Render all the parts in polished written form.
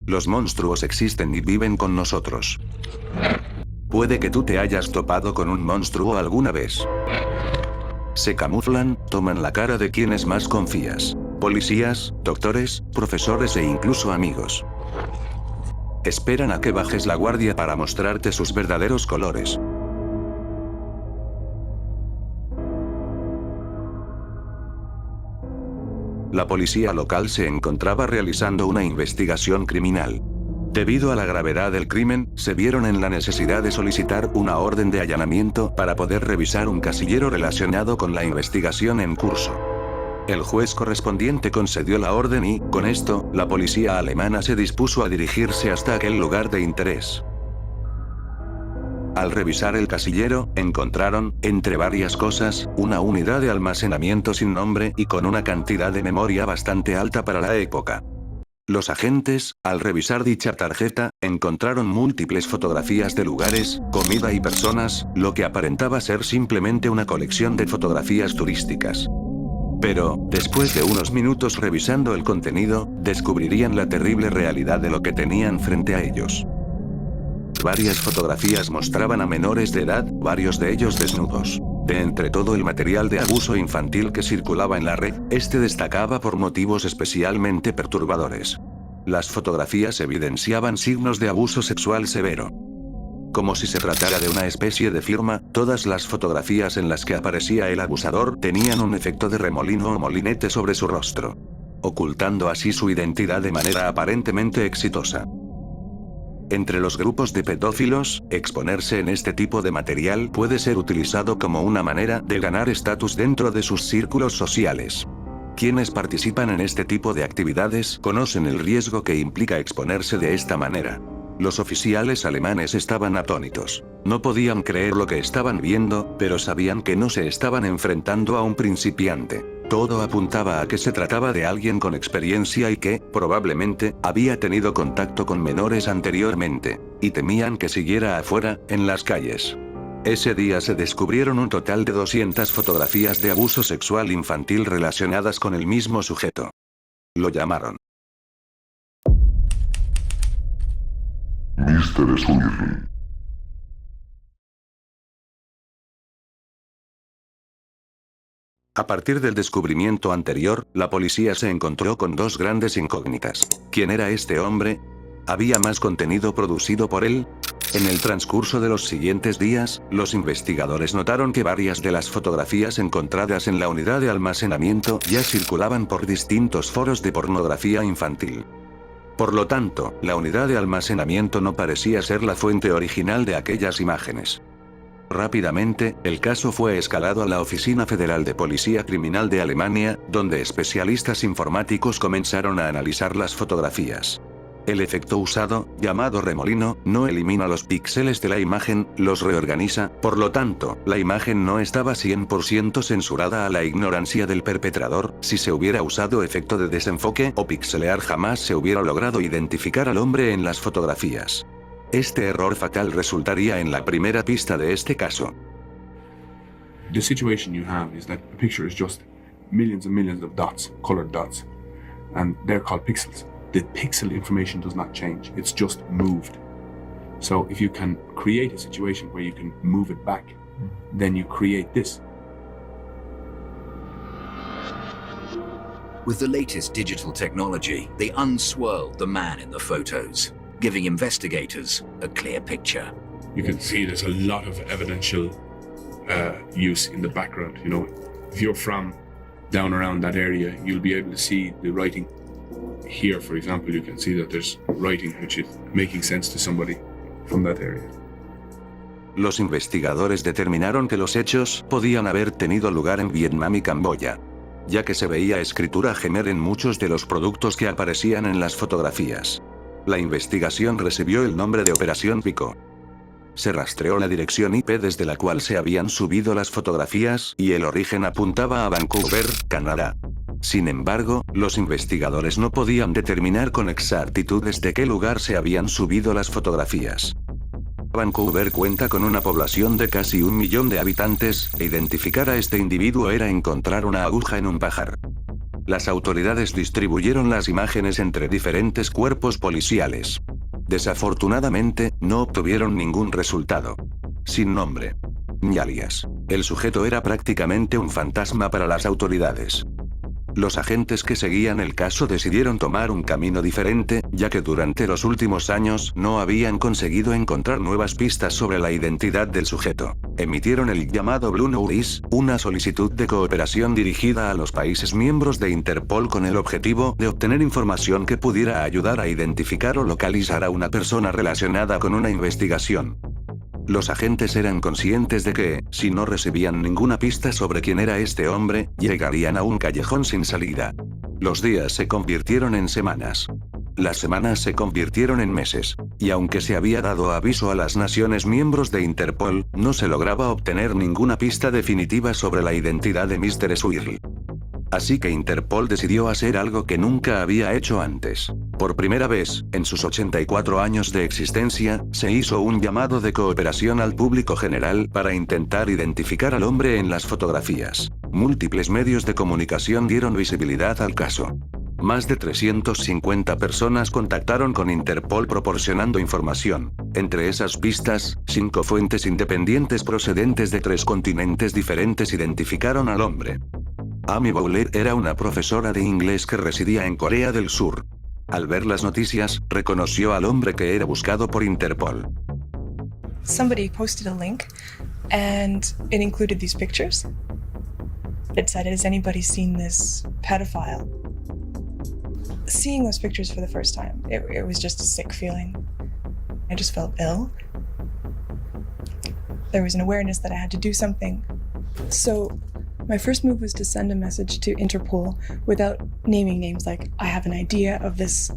Los monstruos existen y viven con nosotros. Puede que tú te hayas topado con un monstruo alguna vez. Se camuflan, toman la cara de quienes más confías. Policías, doctores, profesores e incluso amigos. Esperan a que bajes la guardia para mostrarte sus verdaderos colores. La policía local se encontraba realizando una investigación criminal. Debido a la gravedad del crimen, se vieron en la necesidad de solicitar una orden de allanamiento para poder revisar un casillero relacionado con la investigación en curso. El juez correspondiente concedió la orden y, con esto, la policía alemana se dispuso a dirigirse hasta aquel lugar de interés. Al revisar el casillero, encontraron, entre varias cosas, una unidad de almacenamiento sin nombre y con una cantidad de memoria bastante alta para la época. Los agentes, al revisar dicha tarjeta, encontraron múltiples fotografías de lugares, comida y personas, lo que aparentaba ser simplemente una colección de fotografías turísticas. Pero, después de unos minutos revisando el contenido, descubrirían la terrible realidad de lo que tenían frente a ellos. Varias fotografías mostraban a menores de edad, varios de ellos desnudos. De entre todo el material de abuso infantil que circulaba en la red, este destacaba por motivos especialmente perturbadores. Las fotografías evidenciaban signos de abuso sexual severo. Como si se tratara de una especie de firma, todas las fotografías en las que aparecía el abusador tenían un efecto de remolino o molinete sobre su rostro, ocultando así su identidad de manera aparentemente exitosa. Entre los grupos de pedófilos, exponerse en este tipo de material puede ser utilizado como una manera de ganar estatus dentro de sus círculos sociales. Quienes participan en este tipo de actividades conocen el riesgo que implica exponerse de esta manera. Los oficiales alemanes estaban atónitos. No podían creer lo que estaban viendo, pero sabían que no se estaban enfrentando a un principiante. Todo apuntaba a que se trataba de alguien con experiencia y que, probablemente, había tenido contacto con menores anteriormente, y temían que siguiera afuera, en las calles. Ese día se descubrieron un total de 200 fotografías de abuso sexual infantil relacionadas con el mismo sujeto. Lo llamaron Mr. Swirly. A partir del descubrimiento anterior, la policía se encontró con dos grandes incógnitas. ¿Quién era este hombre? ¿Había más contenido producido por él? En el transcurso de los siguientes días, los investigadores notaron que varias de las fotografías encontradas en la unidad de almacenamiento ya circulaban por distintos foros de pornografía infantil. Por lo tanto, la unidad de almacenamiento no parecía ser la fuente original de aquellas imágenes. Rápidamente, el caso fue escalado a la Oficina Federal de Policía Criminal de Alemania, donde especialistas informáticos comenzaron a analizar las fotografías. El efecto usado, llamado remolino, no elimina los píxeles de la imagen, los reorganiza, por lo tanto, la imagen no estaba 100% censurada a la ignorancia del perpetrador. Si se hubiera usado efecto de desenfoque o pixelear, jamás se hubiera logrado identificar al hombre en las fotografías. Este error fatal resultaría en la primera pista de este caso. The situation you have is that the picture is just millions and millions of dots, colored dots, and they're called pixels. The pixel information does not change, it's just moved. So if you can create a situation where you can move it back, then you create this. With the latest digital technology, they unswirled the man in the photos, giving investigators a clear picture. You can see there's a lot of evidential use in the background. You know, if you're from down around that area, you'll be able to see the writing. Here, for example, you can see that there's writing which is making sense to somebody from that area. Los investigadores determinaron que los hechos podían haber tenido lugar en Vietnam y Camboya, ya que se veía escritura Khmer en muchos de los productos que aparecían en las fotografías. La investigación recibió el nombre de Operación Pico. Se rastreó la dirección IP desde la cual se habían subido las fotografías y el origen apuntaba a Vancouver, Canadá. Sin embargo, los investigadores no podían determinar con exactitud desde qué lugar se habían subido las fotografías. Vancouver cuenta con una población de casi 1 millón de habitantes, e identificar a este individuo era encontrar una aguja en un pajar. Las autoridades distribuyeron las imágenes entre diferentes cuerpos policiales. Desafortunadamente, no obtuvieron ningún resultado. Sin nombre ni alias. El sujeto era prácticamente un fantasma para las autoridades. Los agentes que seguían el caso decidieron tomar un camino diferente, ya que durante los últimos años no habían conseguido encontrar nuevas pistas sobre la identidad del sujeto. Emitieron el llamado Blue Notice, una solicitud de cooperación dirigida a los países miembros de Interpol con el objetivo de obtener información que pudiera ayudar a identificar o localizar a una persona relacionada con una investigación. Los agentes eran conscientes de que, si no recibían ninguna pista sobre quién era este hombre, llegarían a un callejón sin salida. Los días se convirtieron en semanas. Las semanas se convirtieron en meses. Y aunque se había dado aviso a las naciones miembros de Interpol, no se lograba obtener ninguna pista definitiva sobre la identidad de Mr. Swirl. Así que Interpol decidió hacer algo que nunca había hecho antes. Por primera vez, en sus 84 años de existencia, se hizo un llamado de cooperación al público general para intentar identificar al hombre en las fotografías. Múltiples medios de comunicación dieron visibilidad al caso. Más de 350 personas contactaron con Interpol proporcionando información. Entre esas pistas, 5 fuentes independientes procedentes de 3 continentes diferentes identificaron al hombre. Amy Bowler era una profesora de inglés que residía en Corea del Sur. Al ver las noticias, reconoció al hombre que era buscado por Interpol. Somebody posted a link, and it included these pictures. It said, "Has anybody seen this pedophile?" Seeing those pictures for the first time, it was just a sick feeling. I just felt ill. There was an awareness that I had to do something. So my first move was to send a message to Interpol without naming names, like, I have an idea of this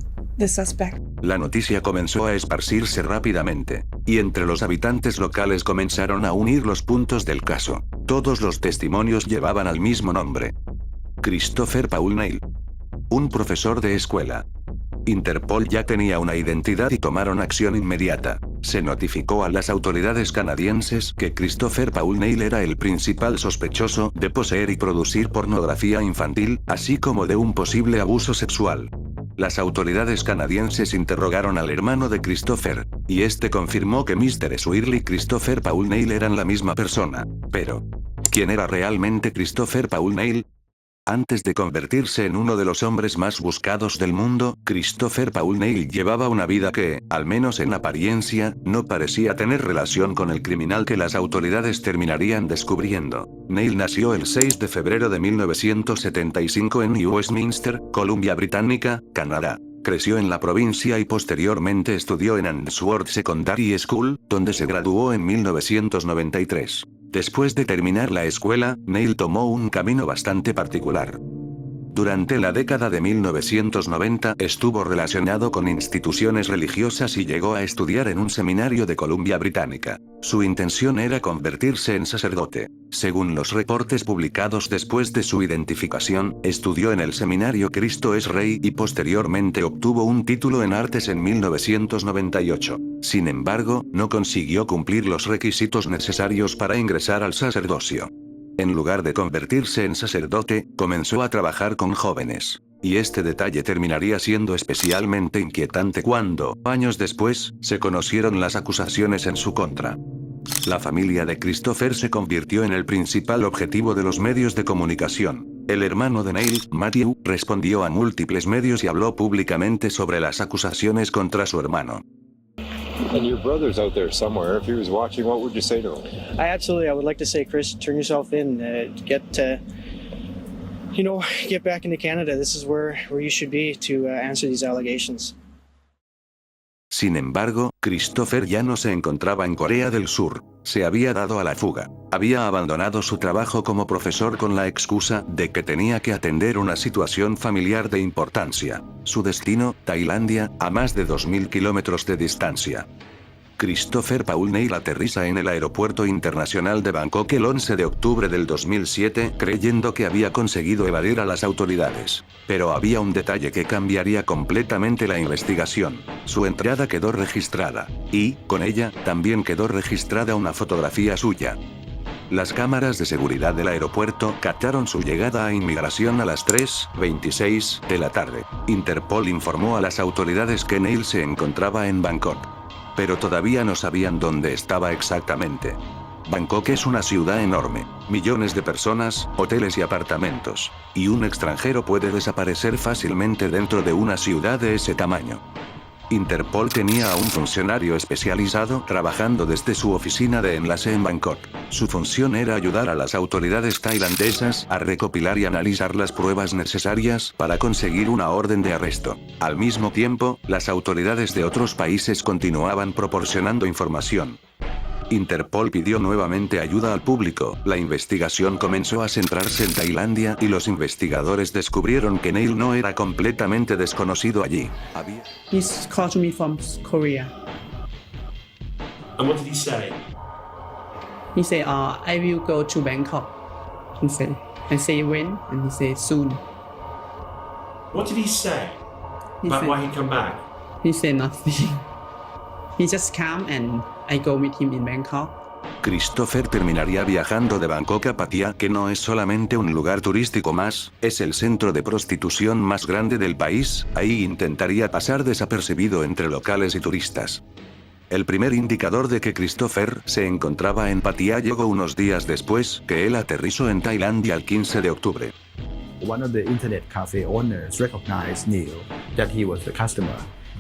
suspect. La noticia comenzó a esparcirse rápidamente, y entre los habitantes locales comenzaron a unir los puntos del caso. Todos los testimonios llevaban al mismo nombre: Christopher Paul Neil. Un profesor de escuela. Interpol ya tenía una identidad y tomaron acción inmediata. Se notificó a las autoridades canadienses que Christopher Paul Neil era el principal sospechoso de poseer y producir pornografía infantil, así como de un posible abuso sexual. Las autoridades canadienses interrogaron al hermano de Christopher, y este confirmó que Mr. Swirl y Christopher Paul Neil eran la misma persona. Pero, ¿quién era realmente Christopher Paul Neil? Antes de convertirse en uno de los hombres más buscados del mundo, Christopher Paul Neil llevaba una vida que, al menos en apariencia, no parecía tener relación con el criminal que las autoridades terminarían descubriendo. Neil nació el 6 de febrero de 1975 en New Westminster, Columbia Británica, Canadá. Creció en la provincia y posteriormente estudió en Answorth Secondary School, donde se graduó en 1993. Después de terminar la escuela, Neil tomó un camino bastante particular. Durante la década de 1990 estuvo relacionado con instituciones religiosas y llegó a estudiar en un seminario de Columbia Británica. Su intención era convertirse en sacerdote. Según los reportes publicados después de su identificación, estudió en el seminario Cristo es Rey y posteriormente obtuvo un título en artes en 1998. Sin embargo, no consiguió cumplir los requisitos necesarios para ingresar al sacerdocio. En lugar de convertirse en sacerdote, comenzó a trabajar con jóvenes. Y este detalle terminaría siendo especialmente inquietante cuando, años después, se conocieron las acusaciones en su contra. La familia de Christopher se convirtió en el principal objetivo de los medios de comunicación. El hermano de Neil, Matthew, respondió a múltiples medios y habló públicamente sobre las acusaciones contra su hermano. And your brother's out there somewhere. If he was watching, what would you say to him? I would like to say, Chris, turn yourself in, get back into Canada. This is where you should be to answer these allegations. Sin embargo, Christopher ya no se encontraba en Corea del Sur. Se había dado a la fuga. Había abandonado su trabajo como profesor con la excusa de que tenía que atender una situación familiar de importancia. Su destino, Tailandia, a más de 2.000 kilómetros de distancia. Christopher Paul Neil aterriza en el aeropuerto internacional de Bangkok el 11 de octubre del 2007, creyendo que había conseguido evadir a las autoridades. Pero había un detalle que cambiaría completamente la investigación. Su entrada quedó registrada. Y, con ella, también quedó registrada una fotografía suya. Las cámaras de seguridad del aeropuerto captaron su llegada a inmigración a las 3:26 de la tarde. Interpol informó a las autoridades que Neil se encontraba en Bangkok. Pero todavía no sabían dónde estaba exactamente. Bangkok es una ciudad enorme, millones de personas, hoteles y apartamentos, y un extranjero puede desaparecer fácilmente dentro de una ciudad de ese tamaño. Interpol tenía a un funcionario especializado trabajando desde su oficina de enlace en Bangkok. Su función era ayudar a las autoridades tailandesas a recopilar y analizar las pruebas necesarias para conseguir una orden de arresto. Al mismo tiempo, las autoridades de otros países continuaban proporcionando información. Interpol pidió nuevamente ayuda al público. La investigación comenzó a centrarse en Tailandia y los investigadores descubrieron que Neil no era completamente desconocido allí. He's called to me from Korea. And what did he say? He said, I will go to Bangkok. He said, I say when, and he said soon. What did he say He about said, why he'd come back? he said nothing. He just came and I go with him in Bangkok. Christopher terminaría viajando de Bangkok a Pattaya, que no es solamente un lugar turístico más, es el centro de prostitución más grande del país. Ahí intentaría pasar desapercibido entre locales y turistas. El primer indicador de que Christopher se encontraba en Pattaya llegó unos días después que él aterrizó en Tailandia el 15 de octubre. One of the internet cafe owners recognized Neil, that he was the customer.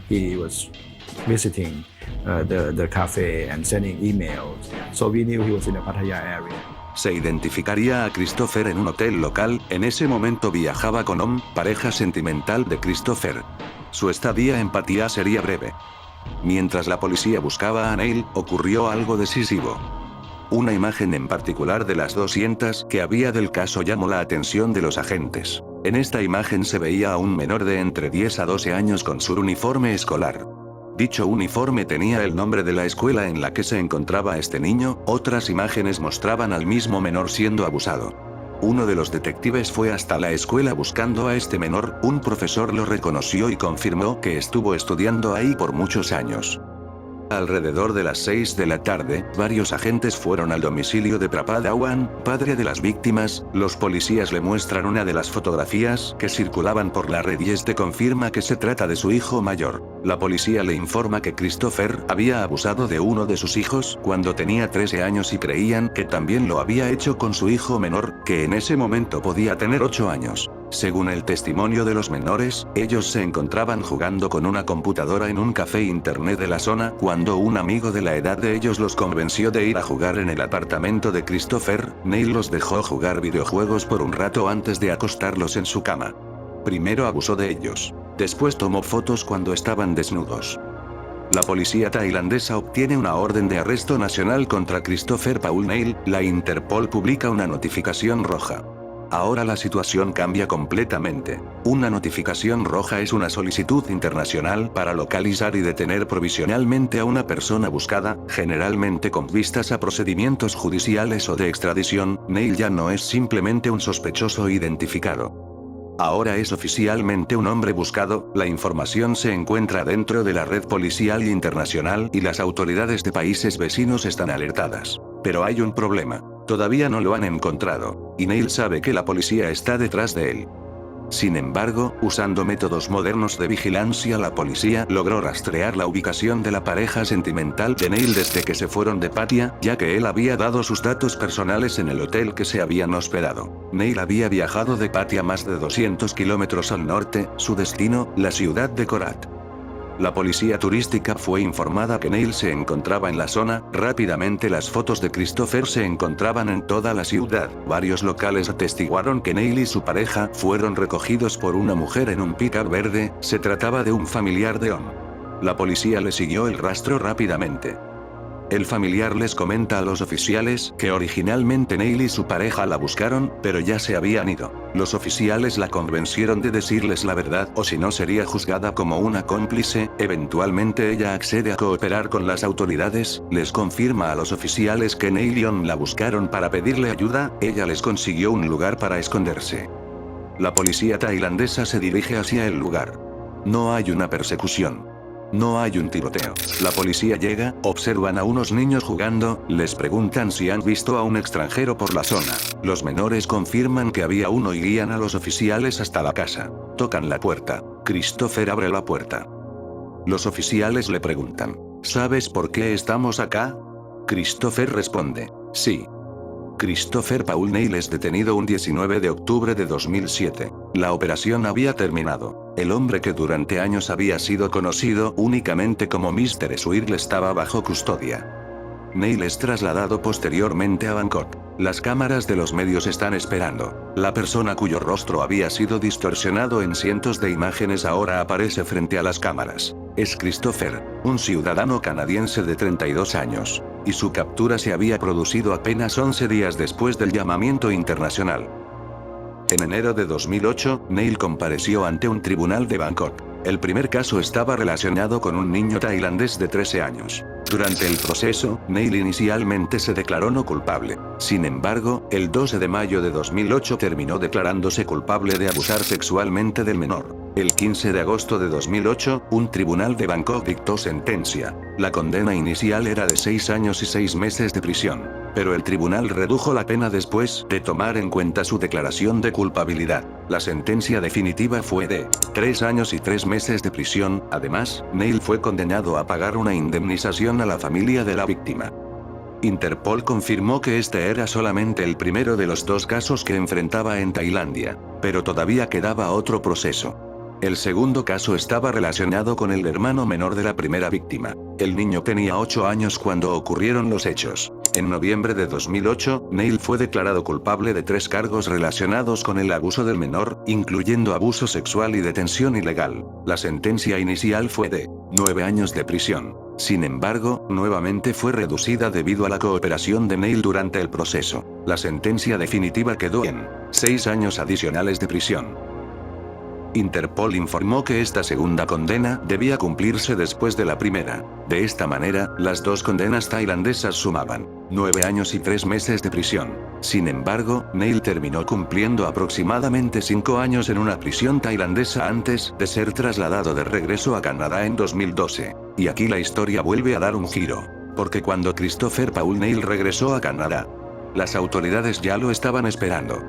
He was visiting the cafe and sending emails. So we knew he was in the Pattaya area. Se identificaría a Christopher en un hotel local. En ese momento viajaba con Om, pareja sentimental de Christopher. Su estadía en Pattaya sería breve. Mientras la policía buscaba a Neil, ocurrió algo decisivo. Una imagen en particular de las 200 que había del caso llamó la atención de los agentes. En esta imagen se veía a un menor de entre 10 a 12 años con su uniforme escolar. Dicho uniforme tenía el nombre de la escuela en la que se encontraba este niño. Otras imágenes mostraban al mismo menor siendo abusado. Uno de los detectives fue hasta la escuela buscando a este menor. Un profesor lo reconoció y confirmó que estuvo estudiando ahí por muchos años. Alrededor de las 6 de la tarde, varios agentes fueron al domicilio de Prapad Awan, padre de las víctimas. Los policías le muestran una de las fotografías que circulaban por la red y este confirma que se trata de su hijo mayor. La policía le informa que Christopher había abusado de uno de sus hijos cuando tenía 13 años y creían que también lo había hecho con su hijo menor, que en ese momento podía tener 8 años. Según el testimonio de los menores, ellos se encontraban jugando con una computadora en un café internet de la zona cuando un amigo de la edad de ellos los convenció de ir a jugar en el apartamento de Christopher. Neil los dejó jugar videojuegos por un rato antes de acostarlos en su cama. Primero abusó de ellos. Después tomó fotos cuando estaban desnudos. La policía tailandesa obtiene una orden de arresto nacional contra Christopher Paul Neil. La Interpol publica una notificación roja. Ahora la situación cambia completamente. Una notificación roja es una solicitud internacional para localizar y detener provisionalmente a una persona buscada, generalmente con vistas a procedimientos judiciales o de extradición. Neil ya no es simplemente un sospechoso identificado. Ahora es oficialmente un hombre buscado. La información se encuentra dentro de la red policial internacional y las autoridades de países vecinos están alertadas. Pero hay un problema. Todavía no lo han encontrado, y Neil sabe que la policía está detrás de él. Sin embargo, usando métodos modernos de vigilancia, la policía logró rastrear la ubicación de la pareja sentimental de Neil desde que se fueron de Pattaya, ya que él había dado sus datos personales en el hotel que se habían hospedado. Neil había viajado de Pattaya más de 200 kilómetros al norte, su destino, la ciudad de Korat. La policía turística fue informada que Neil se encontraba en la zona. Rápidamente las fotos de Christopher se encontraban en toda la ciudad. Varios locales atestiguaron que Neil y su pareja fueron recogidos por una mujer en un pick-up verde. Se trataba de un familiar de Om. La policía le siguió el rastro rápidamente. El familiar les comenta a los oficiales que originalmente Neil y su pareja la buscaron, pero ya se habían ido. Los oficiales la convencieron de decirles la verdad o si no sería juzgada como una cómplice. Eventualmente ella accede a cooperar con las autoridades, les confirma a los oficiales que Neil y Om la buscaron para pedirle ayuda. Ella les consiguió un lugar para esconderse. La policía tailandesa se dirige hacia el lugar. No hay una persecución. No hay un tiroteo. La policía llega, observan a unos niños jugando, les preguntan si han visto a un extranjero por la zona. Los menores confirman que había uno y guían a los oficiales hasta la casa. Tocan la puerta. Christopher abre la puerta. Los oficiales le preguntan, ¿sabes por qué estamos acá? Christopher responde, sí. Christopher Paul Neil es detenido un 19 de octubre de 2007. La operación había terminado. El hombre que durante años había sido conocido únicamente como Mr. Swirl estaba bajo custodia. Neil es trasladado posteriormente a Bangkok. Las cámaras de los medios están esperando. La persona cuyo rostro había sido distorsionado en cientos de imágenes ahora aparece frente a las cámaras. Es Christopher, un ciudadano canadiense de 32 años. Y su captura se había producido apenas 11 días después del llamamiento internacional. En enero de 2008, Neil compareció ante un tribunal de Bangkok. El primer caso estaba relacionado con un niño tailandés de 13 años. Durante el proceso, Neil inicialmente se declaró no culpable. Sin embargo, el 12 de mayo de 2008 terminó declarándose culpable de abusar sexualmente del menor. El 15 de agosto de 2008, un tribunal de Bangkok dictó sentencia. La condena inicial era de 6 años y 6 meses de prisión. Pero el tribunal redujo la pena después de tomar en cuenta su declaración de culpabilidad. La sentencia definitiva fue de 3 años y 3 meses de prisión. Además, Neil fue condenado a pagar una indemnización a la familia de la víctima. Interpol confirmó que este era solamente el primero de los 2 casos que enfrentaba en Tailandia, pero todavía quedaba otro proceso. El segundo caso estaba relacionado con el hermano menor de la primera víctima. El niño tenía 8 años cuando ocurrieron los hechos. En noviembre de 2008, Neil fue declarado culpable de 3 cargos relacionados con el abuso del menor, incluyendo abuso sexual y detención ilegal. La sentencia inicial fue de 9 años de prisión. Sin embargo, nuevamente fue reducida debido a la cooperación de Neil durante el proceso. La sentencia definitiva quedó en 6 años adicionales de prisión. Interpol informó que esta segunda condena debía cumplirse después de la primera. De esta manera, las 2 condenas tailandesas sumaban 9 años y 3 meses de prisión. Sin embargo, Neil terminó cumpliendo aproximadamente 5 años en una prisión tailandesa antes de ser trasladado de regreso a Canadá en 2012. Y aquí la historia vuelve a dar un giro. Porque cuando Christopher Paul Neil regresó a Canadá, las autoridades ya lo estaban esperando.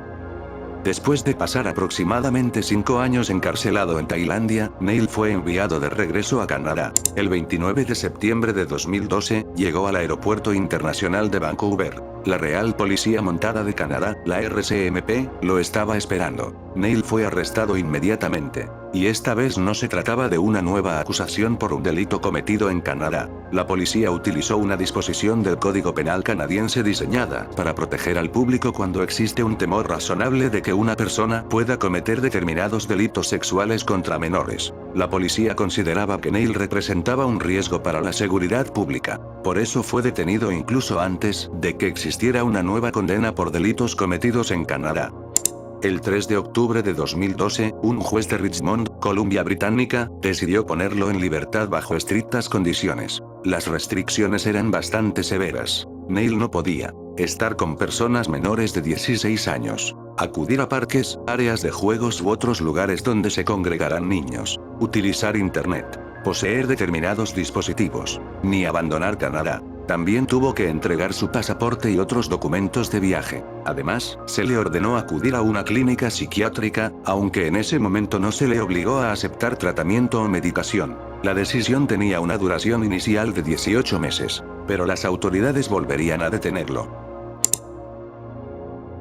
Después de pasar aproximadamente 5 años encarcelado en Tailandia, Neil fue enviado de regreso a Canadá. El 29 de septiembre de 2012, llegó al Aeropuerto Internacional de Vancouver. La Real Policía Montada de Canadá, la RCMP, lo estaba esperando. Neil fue arrestado inmediatamente. Y esta vez no se trataba de una nueva acusación por un delito cometido en Canadá. La policía utilizó una disposición del Código Penal canadiense diseñada para proteger al público cuando existe un temor razonable de que una persona pueda cometer determinados delitos sexuales contra menores. La policía consideraba que Neil representaba un riesgo para la seguridad pública. Por eso fue detenido incluso antes de que existiera una nueva condena por delitos cometidos en Canadá. El 3 de octubre de 2012, un juez de Richmond, Columbia Británica, decidió ponerlo en libertad bajo estrictas condiciones. Las restricciones eran bastante severas. Neil no podía estar con personas menores de 16 años, acudir a parques, áreas de juegos u otros lugares donde se congregarán niños, utilizar internet, poseer determinados dispositivos, ni abandonar Canadá. También tuvo que entregar su pasaporte y otros documentos de viaje. Además, se le ordenó acudir a una clínica psiquiátrica, aunque en ese momento no se le obligó a aceptar tratamiento o medicación. La decisión tenía una duración inicial de 18 meses, pero las autoridades volverían a detenerlo.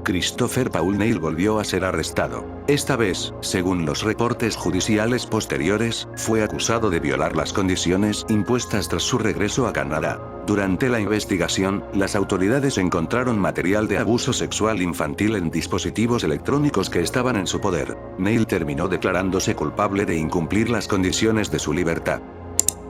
Christopher Paul Neil volvió a ser arrestado. Esta vez, según los reportes judiciales posteriores, fue acusado de violar las condiciones impuestas tras su regreso a Canadá. Durante la investigación, las autoridades encontraron material de abuso sexual infantil en dispositivos electrónicos que estaban en su poder. Neil terminó declarándose culpable de incumplir las condiciones de su libertad.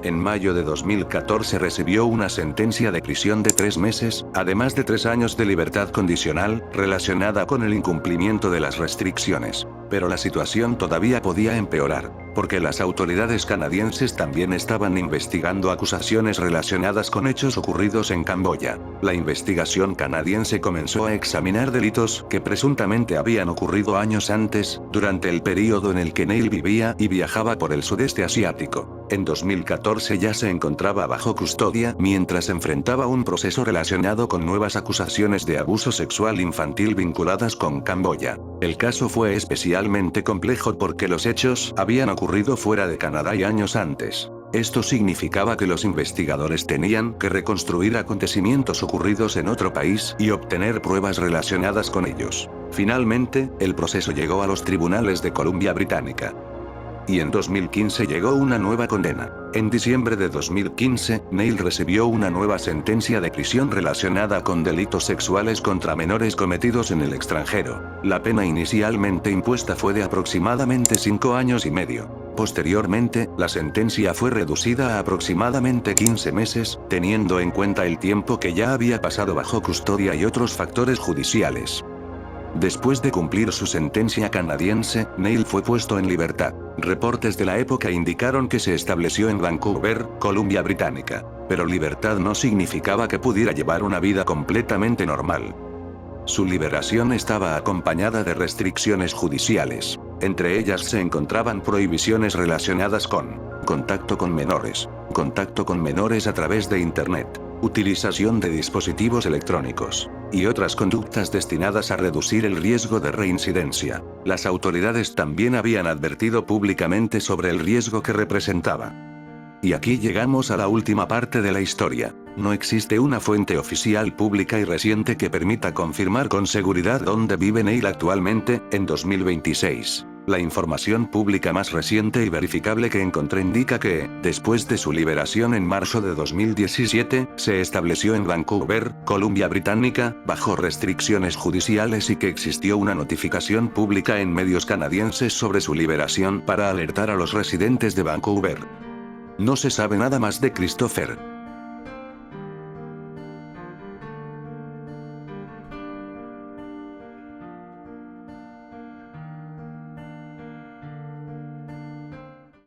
En mayo de 2014 recibió una sentencia de prisión de 3 meses, además de 3 años de libertad condicional, relacionada con el incumplimiento de las restricciones. Pero la situación todavía podía empeorar, porque las autoridades canadienses también estaban investigando acusaciones relacionadas con hechos ocurridos en Camboya. La investigación canadiense comenzó a examinar delitos que presuntamente habían ocurrido años antes, durante el período en el que Neil vivía y viajaba por el sudeste asiático. En 2014 ya se encontraba bajo custodia mientras enfrentaba un proceso relacionado con nuevas acusaciones de abuso sexual infantil vinculadas con Camboya. El caso fue especialmente complejo porque los hechos habían ocurrido fuera de Canadá y años antes. Esto significaba que los investigadores tenían que reconstruir acontecimientos ocurridos en otro país y obtener pruebas relacionadas con ellos. Finalmente, el proceso llegó a los tribunales de Columbia Británica. Y en 2015 llegó una nueva condena. En diciembre de 2015, Neil recibió una nueva sentencia de prisión relacionada con delitos sexuales contra menores cometidos en el extranjero. La pena inicialmente impuesta fue de aproximadamente 5 años y medio. Posteriormente, la sentencia fue reducida a aproximadamente 15 meses, teniendo en cuenta el tiempo que ya había pasado bajo custodia y otros factores judiciales. Después de cumplir su sentencia canadiense, Neil fue puesto en libertad. Reportes de la época indicaron que se estableció en Vancouver, Columbia Británica. Pero libertad no significaba que pudiera llevar una vida completamente normal. Su liberación estaba acompañada de restricciones judiciales. Entre ellas se encontraban prohibiciones relacionadas con contacto con menores a través de Internet, utilización de dispositivos electrónicos, y otras conductas destinadas a reducir el riesgo de reincidencia. Las autoridades también habían advertido públicamente sobre el riesgo que representaba. Y aquí llegamos a la última parte de la historia. No existe una fuente oficial pública y reciente que permita confirmar con seguridad dónde vive Neil actualmente, en 2026. La información pública más reciente y verificable que encontré indica que, después de su liberación en marzo de 2017, se estableció en Vancouver, Columbia Británica, bajo restricciones judiciales y que existió una notificación pública en medios canadienses sobre su liberación para alertar a los residentes de Vancouver. No se sabe nada más de Christopher.